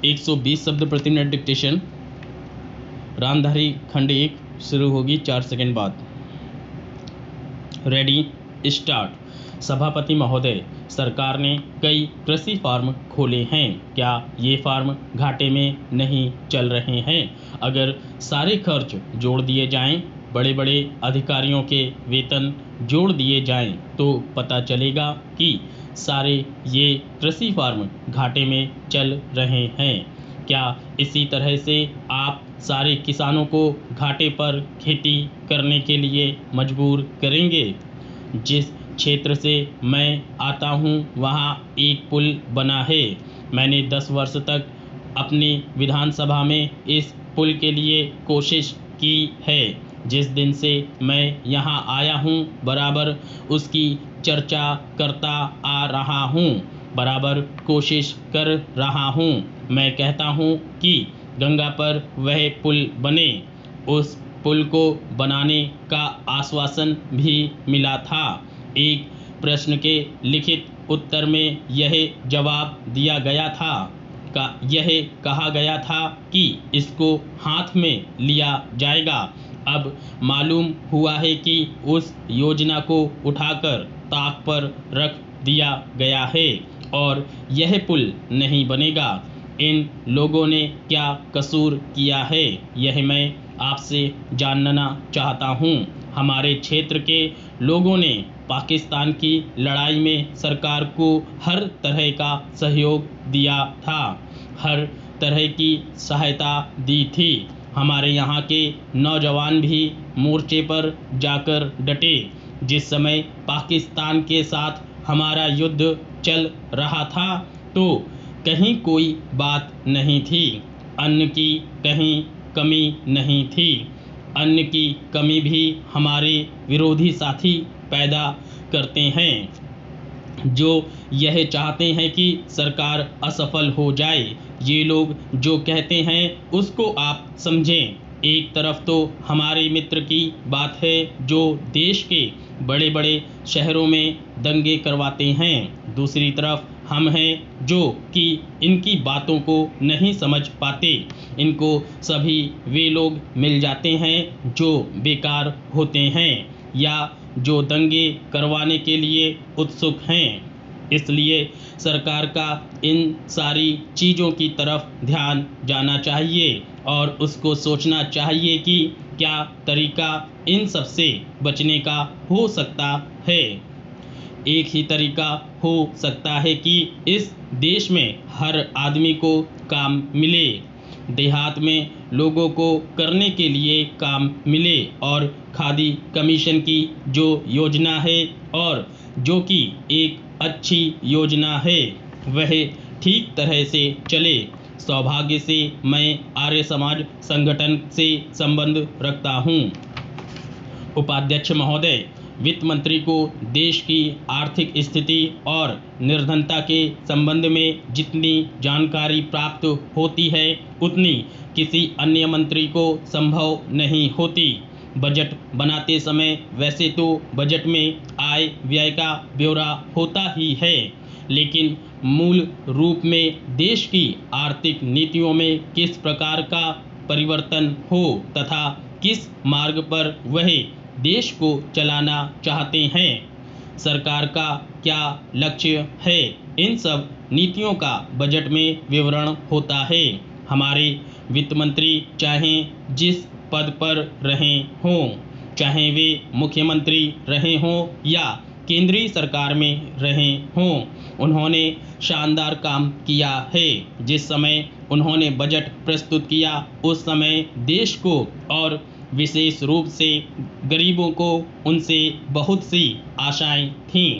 120 शब्द प्रति minute dictation. Ramdhari खंड 1 शुरू होगी 4 सेकंड बाद। Ready start. सभापति महोदय, सरकार ने कई कृषि फार्म खोले हैं। क्या ये फार्म घाटे में नहीं चल रहे हैं? अगर सारे खर्च जोड़ दिए जाएं, बड़े बड़े अधिकारियों के वेतन जोड़ दिए जाएं, तो पता चलेगा कि सारे ये कृषि फार्म घाटे में चल रहे हैं। क्या इसी तरह से आप सारे किसानों को घाटे पर खेती करने के लिए मजबूर करेंगे? जिस क्षेत्र से मैं आता हूँ वहाँ एक पुल बना है। मैंने 10 वर्ष तक अपनी विधानसभा में इस पुल के लिए कोशिश की है। जिस दिन से मैं यहाँ आया हूँ बराबर उसकी चर्चा करता आ रहा हूँ, बराबर कोशिश कर रहा हूँ। मैं कहता हूँ कि गंगा पर वह पुल बने। उस पुल को बनाने का आश्वासन भी मिला था। एक प्रश्न के लिखित उत्तर में यह जवाब दिया गया था यह कहा गया था कि इसको हाथ में लिया जाएगा। अब मालूम हुआ है कि उस योजना को उठाकर ताक पर रख दिया गया है और यह पुल नहीं बनेगा। इन लोगों ने क्या कसूर किया है, यह मैं आपसे जानना चाहता हूँ। हमारे क्षेत्र के लोगों ने पाकिस्तान की लड़ाई में सरकार को हर तरह का सहयोग दिया था, हर तरह की सहायता दी थी। हमारे यहाँ के नौजवान भी मोर्चे पर जाकर डटे। जिस समय पाकिस्तान के साथ हमारा युद्ध चल रहा था तो कहीं कोई बात नहीं थी, अन्न की कहीं कमी नहीं थी। अन्न की कमी भी हमारे विरोधी साथी पैदा करते हैं, जो यह चाहते हैं कि सरकार असफल हो जाए। ये लोग जो कहते हैं उसको आप समझें। एक तरफ तो हमारे मित्र की बात है जो देश के बड़े बड़े शहरों में दंगे करवाते हैं, दूसरी तरफ हम हैं जो कि इनकी बातों को नहीं समझ पाते। इनको सभी वे लोग मिल जाते हैं जो बेकार होते हैं या जो दंगे करवाने के लिए उत्सुक हैं। इसलिए सरकार का इन सारी चीज़ों की तरफ ध्यान जाना चाहिए और उसको सोचना चाहिए कि क्या तरीका इन सब से बचने का हो सकता है। एक ही तरीका हो सकता है कि इस देश में हर आदमी को काम मिले, देहात में लोगों को करने के लिए काम मिले और खादी कमीशन की जो योजना है और जो कि एक अच्छी योजना है वह ठीक तरह से चले। सौभाग्य से मैं आर्य समाज संगठन से संबंध रखता हूँ। उपाध्यक्ष महोदय, वित्त मंत्री को देश की आर्थिक स्थिति और निर्धनता के संबंध में जितनी जानकारी प्राप्त होती है उतनी किसी अन्य मंत्री को संभव नहीं होती। बजट बनाते समय वैसे तो बजट में आय व्यय का ब्यौरा होता ही है, लेकिन मूल रूप में देश की आर्थिक नीतियों में किस प्रकार का परिवर्तन हो तथा किस मार्ग पर वह देश को चलाना चाहते हैं, सरकार का क्या लक्ष्य है, इन सब नीतियों का बजट में विवरण होता है। हमारे वित्त मंत्री चाहे जिस पद पर रहे हों, चाहे वे मुख्यमंत्री रहे हों या केंद्रीय सरकार में रहे हों, उन्होंने शानदार काम किया है। जिस समय उन्होंने बजट प्रस्तुत किया उस समय देश को और विशेष रूप से गरीबों को उनसे बहुत सी आशाएं थीं।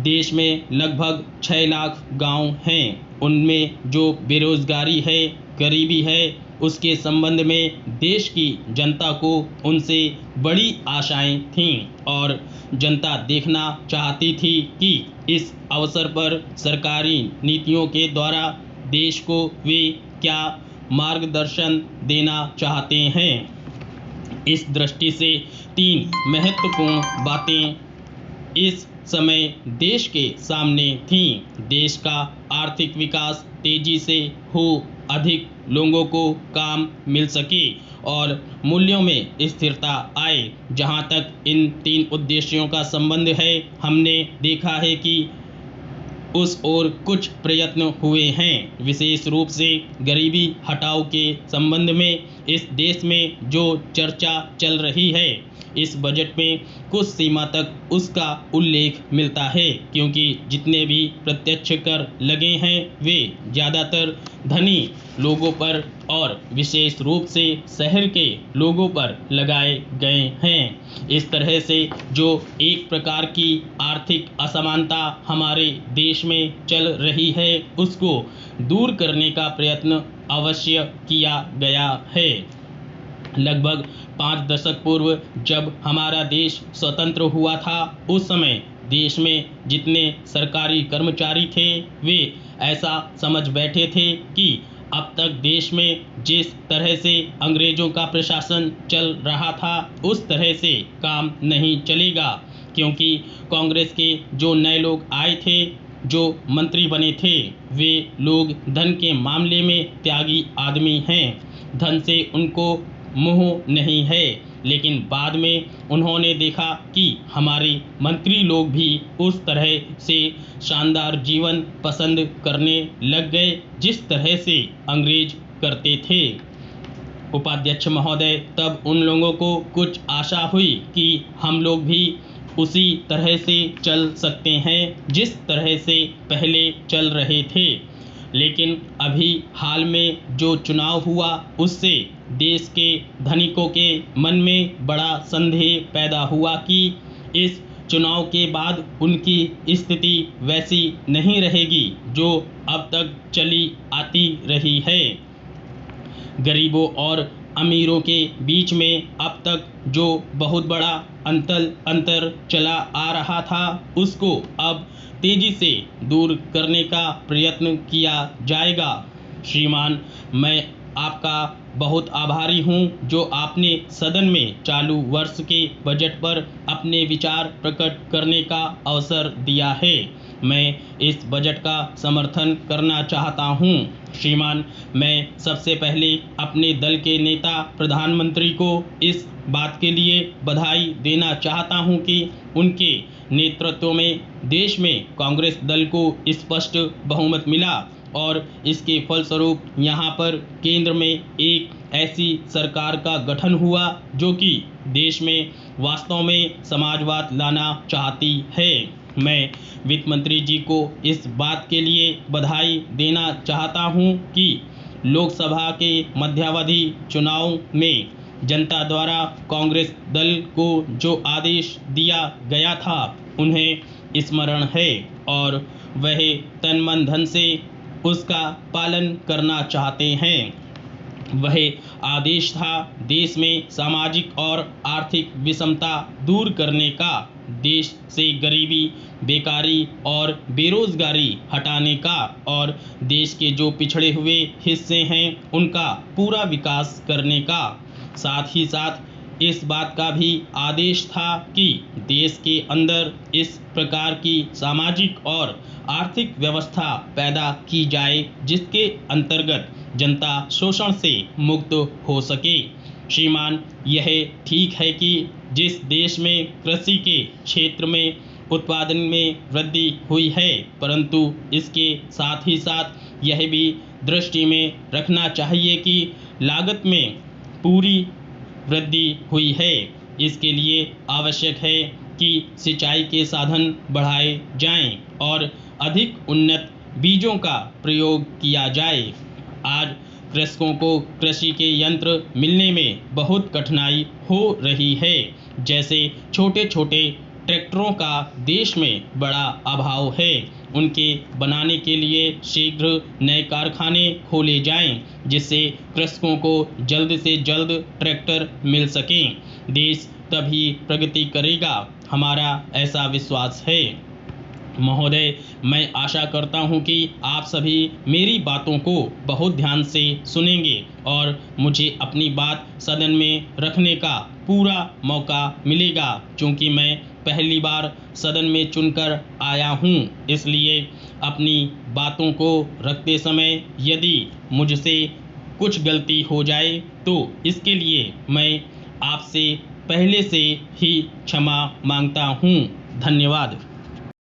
देश में लगभग 6 लाख गांव हैं, उनमें जो बेरोजगारी है, गरीबी है, उसके संबंध में देश की जनता को उनसे बड़ी आशाएं थीं और जनता देखना चाहती थी कि इस अवसर पर सरकारी नीतियों के द्वारा देश को वे क्या मार्गदर्शन देना चाहते हैं। इस दृष्टि से 3 महत्वपूर्ण बातें इस समय देश के सामने थी। देश का आर्थिक विकास तेजी से हो, अधिक लोगों को काम मिल सके और मूल्यों में स्थिरता आए। जहां तक इन 3 उद्देश्यों का संबंध है, हमने देखा है कि उस ओर कुछ प्रयत्न हुए हैं। विशेष रूप से गरीबी हटाओ के संबंध में इस देश में जो चर्चा चल रही है, इस बजट में कुछ सीमा तक उसका उल्लेख मिलता है, क्योंकि जितने भी प्रत्यक्ष कर लगे हैं वे ज़्यादातर धनी लोगों पर और विशेष रूप से शहर के लोगों पर लगाए गए हैं। इस तरह से जो एक प्रकार की आर्थिक असमानता हमारे देश में चल रही है, उसको दूर करने का प्रयत्न अवश्य किया गया है। लगभग 5 दशक पूर्व जब हमारा देश स्वतंत्र हुआ था, उस समय देश में जितने सरकारी कर्मचारी थे वे ऐसा समझ बैठे थे कि अब तक देश में जिस तरह से अंग्रेजों का प्रशासन चल रहा था उस तरह से काम नहीं चलेगा, क्योंकि कांग्रेस के जो नए लोग आए थे, जो मंत्री बने थे, वे लोग धन के मामले में त्यागी आदमी हैं। धन से उनको मोह नहीं है, लेकिन बाद में उन्होंने देखा कि हमारे मंत्री लोग भी उस तरह से शानदार जीवन पसंद करने लग गए जिस तरह से अंग्रेज करते थे। उपाध्यक्ष महोदय, तब उन लोगों को कुछ आशा हुई कि हम लोग भी उसी तरह से चल सकते हैं जिस तरह से पहले चल रहे थे। लेकिन अभी हाल में जो चुनाव हुआ, उससे देश के धनिकों के मन में बड़ा संदेह पैदा हुआ कि इस चुनाव के बाद उनकी स्थिति वैसी नहीं रहेगी जो अब तक चली आती रही है। गरीबों और अमीरों के बीच में अब तक जो बहुत बड़ा अंतर चला आ रहा था, उसको अब तेजी से दूर करने का प्रयत्न किया जाएगा। श्रीमान, मैं आपका बहुत आभारी हूं जो आपने सदन में चालू वर्ष के बजट पर अपने विचार प्रकट करने का अवसर दिया है। मैं इस बजट का समर्थन करना चाहता हूं। श्रीमान, मैं सबसे पहले अपने दल के नेता प्रधानमंत्री को इस बात के लिए बधाई देना चाहता हूं कि उनके नेतृत्व में देश में कांग्रेस दल को स्पष्ट बहुमत मिला और इसके फलस्वरूप यहाँ पर केंद्र में एक ऐसी सरकार का गठन हुआ जो कि देश में वास्तव में समाजवाद लाना चाहती है। मैं वित्त मंत्री जी को इस बात के लिए बधाई देना चाहता हूं कि लोकसभा के मध्यावधि चुनाव में जनता द्वारा कांग्रेस दल को जो आदेश दिया गया था उन्हें स्मरण है और वह तन मन धन से उसका पालन करना चाहते हैं। वह आदेश था देश में सामाजिक और आर्थिक विषमता दूर करने का, देश से गरीबी, बेकारी और बेरोजगारी हटाने का और देश के जो पिछड़े हुए हिस्से हैं उनका पूरा विकास करने का। साथ ही साथ इस बात का भी आदेश था कि देश के अंदर इस प्रकार की सामाजिक और आर्थिक व्यवस्था पैदा की जाए जिसके अंतर्गत जनता शोषण से मुक्त हो सके। श्रीमान, यह ठीक है कि जिस देश में कृषि के क्षेत्र में उत्पादन में वृद्धि हुई है, परंतु इसके साथ ही साथ यह भी दृष्टि में रखना चाहिए कि लागत में पूरी वृद्धि हुई है। इसके लिए आवश्यक है कि सिंचाई के साधन बढ़ाए जाएं और अधिक उन्नत बीजों का प्रयोग किया जाए। आज कृषकों को कृषि के यंत्र मिलने में बहुत कठिनाई हो रही है। जैसे छोटे छोटे ट्रैक्टरों का देश में बड़ा अभाव है। उनके बनाने के लिए शीघ्र नए कारखाने खोले जाएं, जिससे कृषकों को जल्द से जल्द ट्रैक्टर मिल सकें। देश तभी प्रगति करेगा, हमारा ऐसा विश्वास है। महोदय, मैं आशा करता हूं कि आप सभी मेरी बातों को बहुत ध्यान से सुनेंगे और मुझे अपनी बात सदन में रखने का पूरा मौका मिलेगा, क्योंकि मैं पहली बार सदन में चुनकर आया हूं, इसलिए अपनी बातों को रखते समय यदि मुझसे कुछ गलती हो जाए तो इसके लिए मैं आपसे पहले से ही क्षमा मांगता हूं। धन्यवाद।